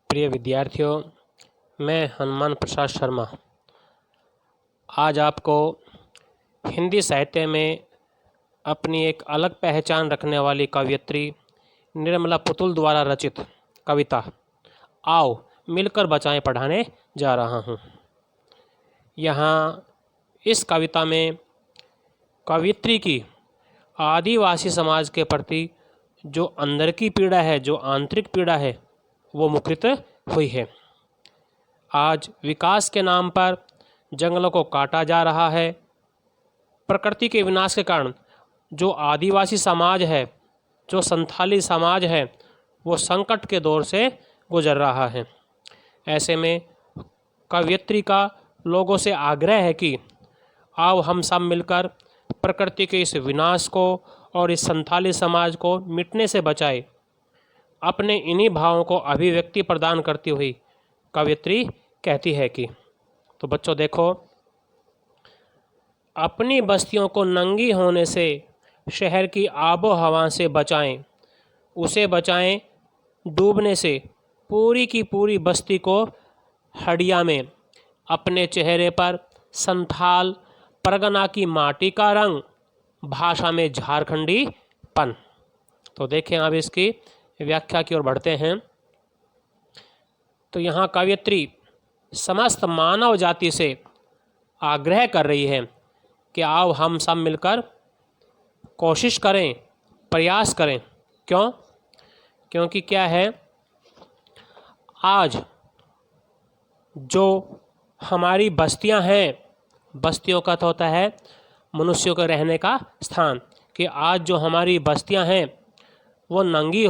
प्रिय विद्यार्थियों, मैं हनुमान प्रसाद शर्मा आज आपको हिंदी साहित्य में अपनी एक अलग पहचान रखने वाली कवयित्री निर्मला पुतुल द्वारा रचित कविता आओ मिलकर बचाएं पढ़ाने जा रहा हूँ। यहाँ इस कविता में कवयित्री की आदिवासी समाज के प्रति जो अंदर की पीड़ा है, जो आंतरिक पीड़ा है, वो मुखरित हुई है। आज विकास के नाम पर जंगलों को काटा जा रहा है। प्रकृति के विनाश के कारण जो आदिवासी समाज है, जो संथाली समाज है, वो संकट के दौर से गुजर रहा है। ऐसे में कवयित्री का लोगों से आग्रह है कि आओ हम सब मिलकर प्रकृति के इस विनाश को और इस संथाली समाज को मिटने से बचाए। अपने इन्हीं भावों को अभिव्यक्ति प्रदान करती हुई कवयित्री कहती है कि तो बच्चों देखो, अपनी बस्तियों को नंगी होने से शहर की आबो हवा से बचाएं, उसे बचाएं डूबने से। पूरी की पूरी बस्ती को हड़िया में अपने चेहरे पर संथाल परगना की माटी का रंग, भाषा में झारखंडी पन। तो देखें अब इसकी व्याख्या की ओर बढ़ते हैं। तो यहाँ कवयित्री समस्त मानव जाति से आग्रह कर रही है कि आओ हम सब मिलकर कोशिश करें, प्रयास करें। क्यों? क्योंकि क्या है, आज जो हमारी बस्तियां हैं, बस्तियों का तो होता है मनुष्यों के रहने का स्थान, कि आज जो हमारी बस्तियां हैं वो नंगी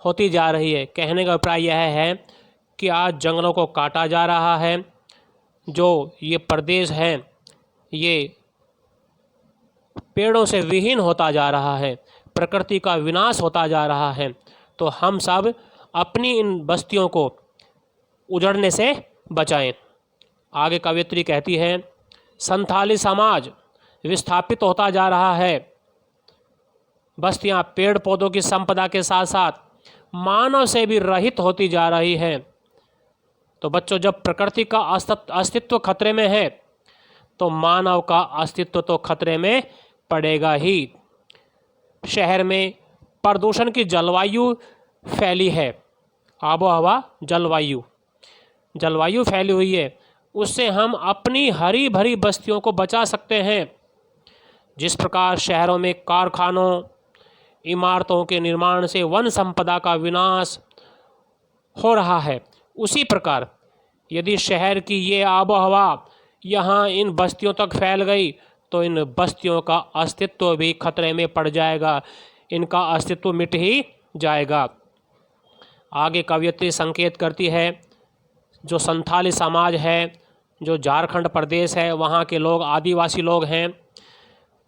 होती जा रही है। कहने का अभिप्राय यह है कि आज जंगलों को काटा जा रहा है, जो ये प्रदेश है ये पेड़ों से विहीन होता जा रहा है, प्रकृति का विनाश होता जा रहा है। तो हम सब अपनी इन बस्तियों को उजड़ने से बचाएं। आगे कवयित्री कहती है, संथाली समाज विस्थापित होता जा रहा है। बस्तियां पेड़ पौधों की संपदा के साथ साथ मानव से भी रहित होती जा रही है। तो बच्चों, जब प्रकृति का अस्तित्व खतरे में है तो मानव का अस्तित्व तो खतरे में पड़ेगा ही। शहर में प्रदूषण की जलवायु फैली है, आबो हवा जलवायु फैली हुई है। उससे हम अपनी हरी भरी बस्तियों को बचा सकते हैं। जिस प्रकार शहरों में कारखानों, इमारतों के निर्माण से वन संपदा का विनाश हो रहा है, उसी प्रकार यदि शहर की ये आबो हवा यहाँ इन बस्तियों तक फैल गई तो इन बस्तियों का अस्तित्व भी खतरे में पड़ जाएगा, इनका अस्तित्व मिट ही जाएगा। आगे कवयित्री संकेत करती है, जो संथाली समाज है, जो झारखंड प्रदेश है, वहाँ के लोग आदिवासी लोग हैं,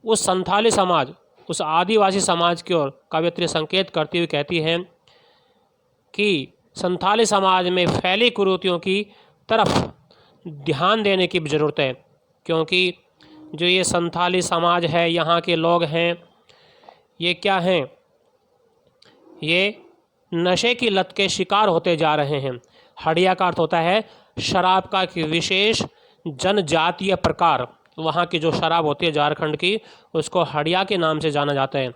उस संथाली समाज, उस आदिवासी समाज की ओर कवयित्री संकेत करती हुई कहती है कि संथाली समाज में फैली कुरीतियों की तरफ ध्यान देने की ज़रूरत है। क्योंकि जो ये संथाली समाज है, यहाँ के लोग हैं, ये क्या हैं, ये नशे की लत के शिकार होते जा रहे हैं। हड़िया का अर्थ होता है शराब का विशेष जनजातीय प्रकार। वहाँ की जो शराब होती है झारखंड की, उसको हड़िया के नाम से जाना जाता है।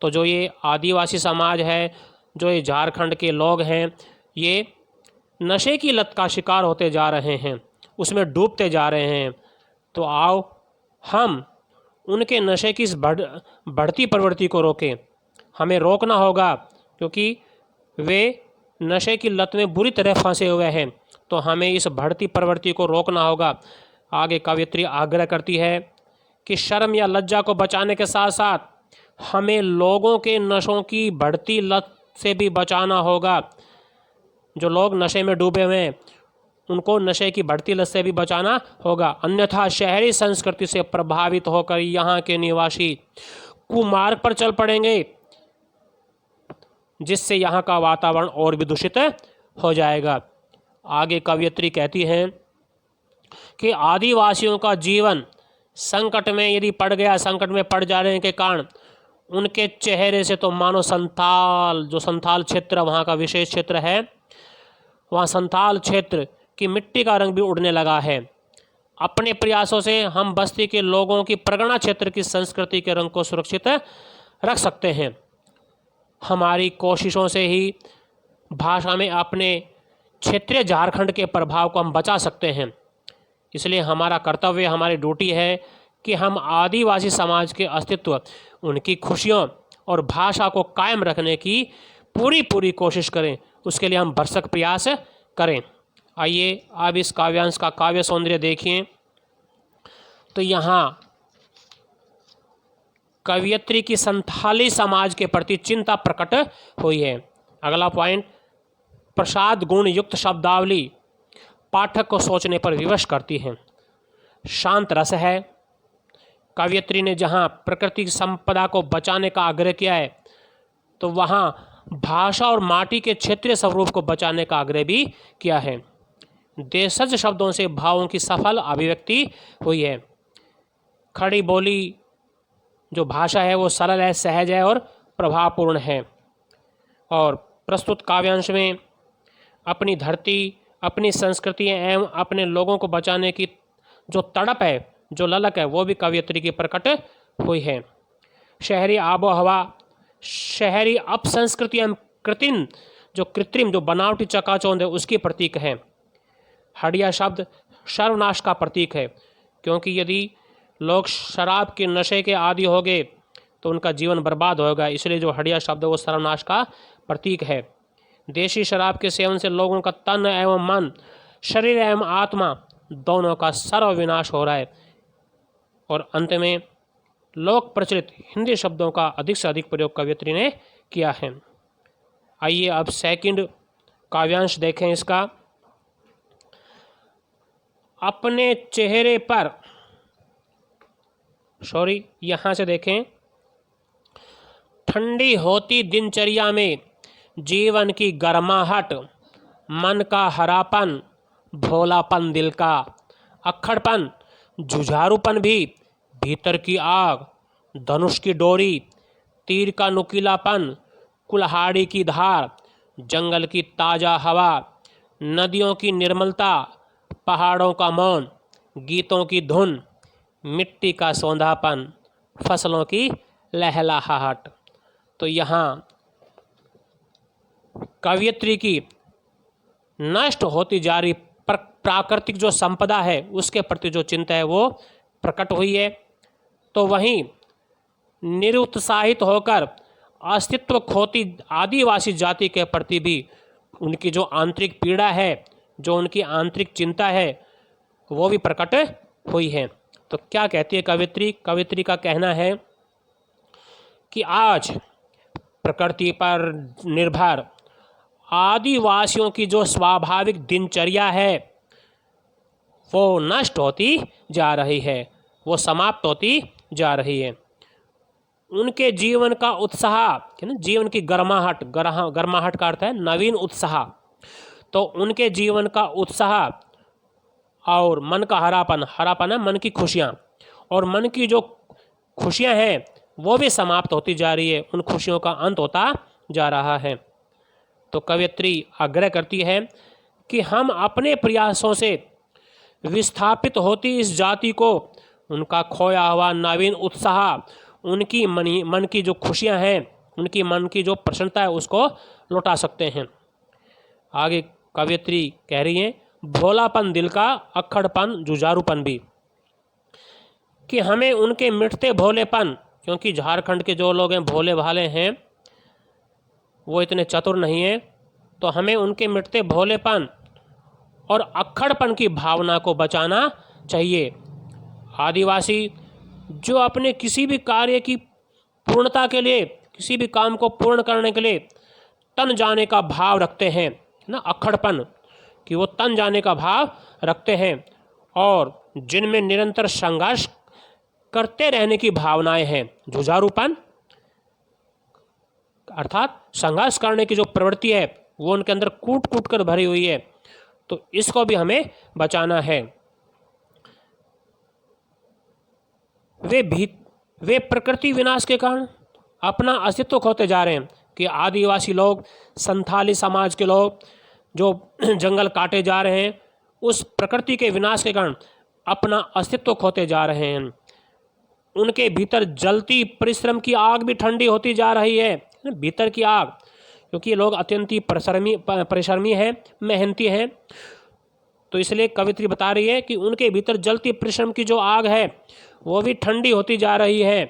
तो जो ये आदिवासी समाज है, जो ये झारखंड के लोग हैं, ये नशे की लत का शिकार होते जा रहे हैं, उसमें डूबते जा रहे हैं। तो आओ हम उनके नशे की इस बढ़ती प्रवृत्ति को रोकें। हमें रोकना होगा, क्योंकि वे नशे की लत में बुरी तरह फंसे हुए हैं। तो हमें इस बढ़ती प्रवृत्ति को रोकना होगा। आगे कवयित्री आग्रह करती है कि शर्म या लज्जा को बचाने के साथ साथ हमें लोगों के नशों की बढ़ती लत से भी बचाना होगा। जो लोग नशे में डूबे हुए हैं, उनको नशे की बढ़ती लत से भी बचाना होगा, अन्यथा शहरी संस्कृति से प्रभावित होकर यहाँ के निवासी कुमार्ग पर चल पड़ेंगे, जिससे यहाँ का वातावरण और भी दूषित हो जाएगा। आगे कवयित्री कहती हैं कि आदिवासियों का जीवन संकट में यदि पड़ गया, संकट में पड़ जाने के कारण उनके चेहरे से तो मानो संथाल, जो संथाल क्षेत्र वहाँ का विशेष क्षेत्र है, वहाँ संथाल क्षेत्र की मिट्टी का रंग भी उड़ने लगा है। अपने प्रयासों से हम बस्ती के लोगों की परगना क्षेत्र की संस्कृति के रंग को सुरक्षित रख सकते हैं। हमारी कोशिशों से ही भाषा में अपने क्षेत्रीय झारखंड के प्रभाव को हम बचा सकते हैं। इसलिए हमारा कर्तव्य, हमारी ड्यूटी है कि हम आदिवासी समाज के अस्तित्व, उनकी खुशियों और भाषा को कायम रखने की पूरी कोशिश करें। उसके लिए हम भरसक प्रयास करें। आइए अब इस काव्यांश का काव्य सौंदर्य देखिए। तो यहाँ कवयित्री की संथाली समाज के प्रति चिंता प्रकट हुई है। अगला पॉइंट, प्रसाद गुण युक्त शब्दावली पाठक को सोचने पर विवश करती है। शांत रस है। कवयित्री ने जहाँ प्रकृति की संपदा को बचाने का आग्रह किया है, तो वहाँ भाषा और माटी के क्षेत्रीय स्वरूप को बचाने का आग्रह भी किया है। देशज शब्दों से भावों की सफल अभिव्यक्ति हुई है। खड़ी बोली जो भाषा है वो सरल है, सहज है और प्रभावपूर्ण है। और प्रस्तुत काव्यांश में अपनी धरती, अपनी संस्कृति एवं अपने लोगों को बचाने की जो तड़प है, जो ललक है, वो भी कवयित्री की प्रकट हुई है। शहरी आबो हवा, शहरी अपसंस्कृति एवं कृत्रिम जो बनावटी चकाचौंध है उसकी प्रतीक है। हड़िया शब्द सर्वनाश का प्रतीक है, क्योंकि यदि लोग शराब के नशे के आदी हो गए तो उनका जीवन बर्बाद होगा। इसलिए जो हड़िया शब्द है वो सर्वनाश का प्रतीक है। देशी शराब के सेवन से लोगों का तन एवं मन, शरीर एवं आत्मा दोनों का सर्वविनाश हो रहा है। और अंत में लोक प्रचलित हिंदी शब्दों का अधिक से अधिक प्रयोग कवयित्री ने किया है। आइए अब सेकंड काव्यांश देखें इसका। अपने चेहरे पर, यहाँ से देखें। ठंडी होती दिनचर्या में जीवन की गर्माहट, मन का हरापन, भोलापन दिल का, अक्खड़पन, जुझारूपन भी, भीतर की आग, धनुष की डोरी, तीर का नुकीलापन, कुल्हाड़ी की धार, जंगल की ताज़ा हवा, नदियों की निर्मलता, पहाड़ों का मौन, गीतों की धुन, मिट्टी का सौंधापन, फसलों की लहलहाहट। तो यहाँ कवयित्री की नष्ट होती जा रही प्राकृतिक जो संपदा है उसके प्रति जो चिंता है वो प्रकट हुई है। तो वहीं निरुत्साहित होकर अस्तित्व खोती आदिवासी जाति के प्रति भी उनकी जो आंतरिक पीड़ा है, जो उनकी आंतरिक चिंता है, वो भी प्रकट हुई है। तो क्या कहती है कवयित्री? कवयित्री का कहना है कि आज प्रकृति पर निर्भर आदिवासियों की जो स्वाभाविक दिनचर्या है वो नष्ट होती जा रही है, वो समाप्त होती जा रही है। उनके जीवन का उत्साह, जीवन की गर्माहट, गर्माहट का अर्थ है नवीन उत्साह। तो उनके जीवन का उत्साह और मन का हरापन, हरापन है मन की खुशियाँ, और मन की जो खुशियाँ हैं वो भी समाप्त होती जा रही है, उन खुशियों का अंत होता जा रहा है। तो कवयित्री आग्रह करती है कि हम अपने प्रयासों से विस्थापित होती इस जाति को उनका खोया हुआ नवीन उत्साह, उनकी मन की जो खुशियां हैं, उनकी मन की जो प्रसन्नता है उसको लौटा सकते हैं। आगे कवयित्री कह रही है भोलापन दिल का, अक्खड़पन, जुझारूपन भी, कि हमें उनके मिटते भोलेपन, क्योंकि झारखंड के जो लोग हैं भोले भाले हैं, वो इतने चतुर नहीं हैं, तो हमें उनके मिटते भोलेपन और अक्खड़पन की भावना को बचाना चाहिए। आदिवासी जो अपने किसी भी कार्य की पूर्णता के लिए, किसी भी काम को पूर्ण करने के लिए तन जाने का भाव रखते हैं ना, अक्खड़पन, कि वो तन जाने का भाव रखते हैं, और जिनमें निरंतर संघर्ष करते रहने की भावनाएं हैं। जुझारूपन अर्थात संघर्ष करने की जो प्रवृत्ति है वो उनके अंदर कूट कूट कर भरी हुई है, तो इसको भी हमें बचाना है। वे प्रकृति विनाश के कारण अपना अस्तित्व खोते जा रहे हैं, कि आदिवासी लोग, संथाली समाज के लोग जो जंगल काटे जा रहे हैं, उस प्रकृति के विनाश के कारण अपना अस्तित्व खोते जा रहे हैं। उनके भीतर जलती परिश्रम की आग भी ठंडी होती जा रही है, भीतर की आग, क्योंकि ये लोग अत्यंत ही परिश्रमी हैं, मेहनती हैं। तो इसलिए कवित्री बता रही है कि उनके भीतर जलती परिश्रम की जो आग है वो भी ठंडी होती जा रही है।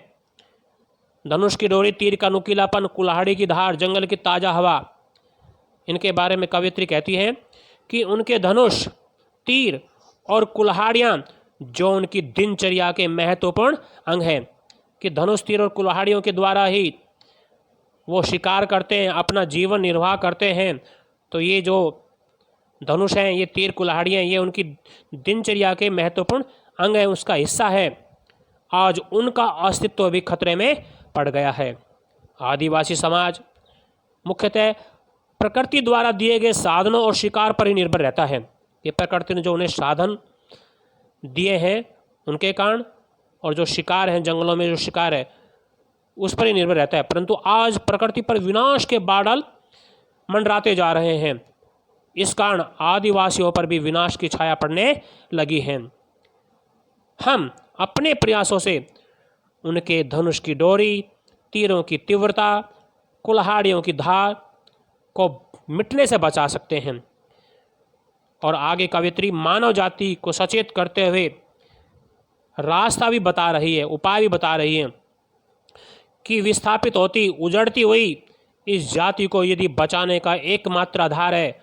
धनुष की डोरी, तीर का नुकीलापन, कुल्हाड़ी की धार, जंगल की ताज़ा हवा, इनके बारे में कवित्री कहती है कि उनके धनुष, तीर और कुल्हाड़ियाँ जो उनकी दिनचर्या के महत्वपूर्ण अंग हैं, कि धनुष, तीर और कुल्हाड़ियों के द्वारा ही वो शिकार करते हैं, अपना जीवन निर्वाह करते हैं। तो ये जो धनुष हैं, ये तीर, कुल्हाड़ियाँ, ये उनकी दिनचर्या के महत्वपूर्ण अंग हैं, उसका हिस्सा है। आज उनका अस्तित्व भी खतरे में पड़ गया है। आदिवासी समाज मुख्यतः प्रकृति द्वारा दिए गए साधनों और शिकार पर ही निर्भर रहता है। ये प्रकृति ने जो उन्हें साधन दिए हैं उनके कारण, और जो शिकार हैं, जंगलों में जो शिकार है, उस पर ही निर्भर रहता है। परंतु आज प्रकृति पर विनाश के बादल मंडराते जा रहे हैं। इस कारण आदिवासियों पर भी विनाश की छाया पड़ने लगी है। हम अपने प्रयासों से उनके धनुष की डोरी, तीरों की तीव्रता, कुल्हाड़ियों की धार को मिटने से बचा सकते हैं। और आगे कवित्री मानव जाति को सचेत करते हुए रास्ता भी बता रही है, उपाय भी बता रही है कि विस्थापित होती, उजड़ती हुई इस जाति को यदि बचाने का एकमात्र आधार है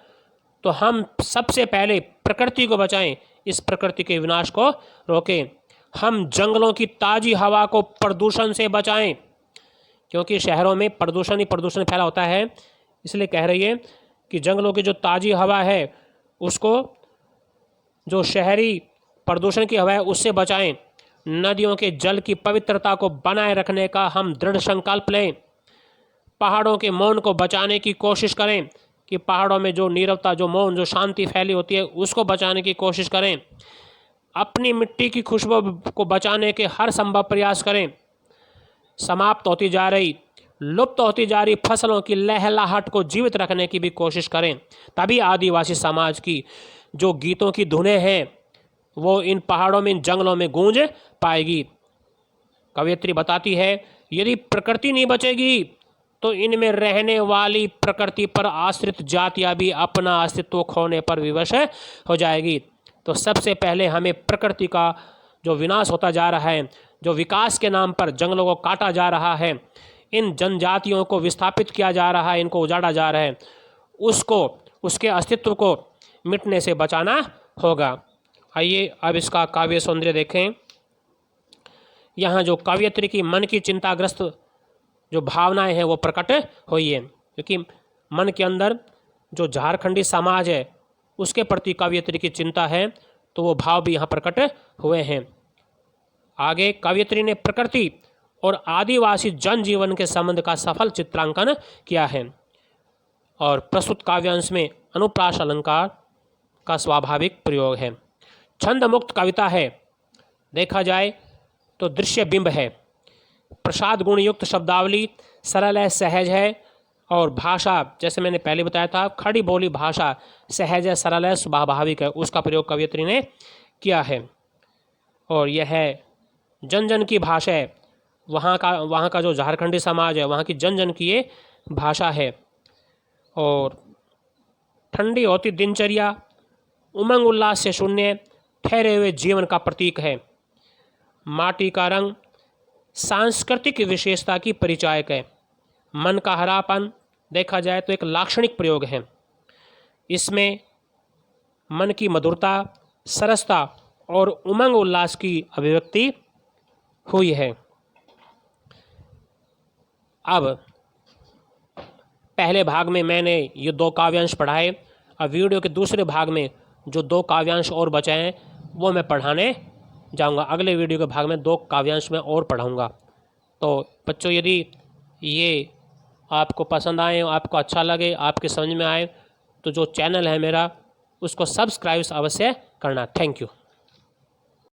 तो हम सबसे पहले प्रकृति को बचाएं, इस प्रकृति के विनाश को रोकें। हम जंगलों की ताज़ी हवा को प्रदूषण से बचाएं, क्योंकि शहरों में प्रदूषण ही प्रदूषण फैला होता है। इसलिए कह रही है कि जंगलों की जो ताज़ी हवा है उसको, जो शहरी प्रदूषण की हवा है उससे बचाएं। नदियों के जल की पवित्रता को बनाए रखने का हम दृढ़ संकल्प लें। पहाड़ों के मौन को बचाने की कोशिश करें, कि पहाड़ों में जो नीरवता, जो मौन, जो शांति फैली होती है उसको बचाने की कोशिश करें। अपनी मिट्टी की खुशबू को बचाने के हर संभव प्रयास करें। समाप्त होती जा रही, लुप्त होती जा रही फसलों की लहलहाहट को जीवित रखने की भी कोशिश करें। तभी आदिवासी समाज की जो गीतों की धुनें हैं वो इन पहाड़ों में, इन जंगलों में गूंज पाएगी। कवयित्री बताती है, यदि प्रकृति नहीं बचेगी तो इनमें रहने वाली प्रकृति पर आश्रित जातियां भी अपना अस्तित्व खोने पर विवश हो जाएगी। तो सबसे पहले हमें प्रकृति का जो विनाश होता जा रहा है, जो विकास के नाम पर जंगलों को काटा जा रहा है, इन जनजातियों को विस्थापित किया जा रहा है, इनको उजाड़ा जा रहा है, उसको, उसके अस्तित्व को मिटने से बचाना होगा। आइए अब इसका काव्य सौंदर्य देखें। यहाँ जो कवयित्री की मन की चिंताग्रस्त जो भावनाएं हैं वो प्रकट हुई है, क्योंकि मन के अंदर जो झारखंडी समाज है उसके प्रति कवयित्री की चिंता है, तो वो भाव भी यहाँ प्रकट हुए हैं। आगे कवयित्री ने प्रकृति और आदिवासी जनजीवन के संबंध का सफल चित्रांकन किया है, और प्रस्तुत काव्यांश में अनुप्रास अलंकार का स्वाभाविक प्रयोग है। छंद मुक्त कविता है, देखा जाए तो दृश्य बिंब है। प्रसाद गुण युक्त शब्दावली सरल है, सहज है, और भाषा जैसे मैंने पहले बताया था, खड़ी बोली भाषा सहज है, सरल है, स्वाभाविक है, उसका प्रयोग कवयित्री ने किया है। और यह है जन जन की भाषा है, वहाँ का जो झारखंडी समाज है वहाँ की जन जन की ये भाषा है। और ठंडी होती दिनचर्या उमंग उल्लास से शून्य ठहरे हुए जीवन का प्रतीक है। माटी का रंग सांस्कृतिक विशेषता की परिचायक है। मन का हरापन देखा जाए तो एक लाक्षणिक प्रयोग है। इसमें मन की मधुरता, सरसता और उमंग उल्लास की अभिव्यक्ति हुई है। अब पहले भाग में मैंने ये 2 काव्यांश पढ़ाए, अब वीडियो के दूसरे भाग में जो 2 काव्यांश और बचे हैं वो मैं पढ़ाने जाऊंगा। अगले वीडियो के भाग में 2 काव्यांश में और पढ़ाऊंगा। तो बच्चों, यदि ये आपको पसंद आए, आपको अच्छा लगे, आपके समझ में आए, तो जो चैनल है मेरा उसको सब्सक्राइब अवश्य करना। Thank you.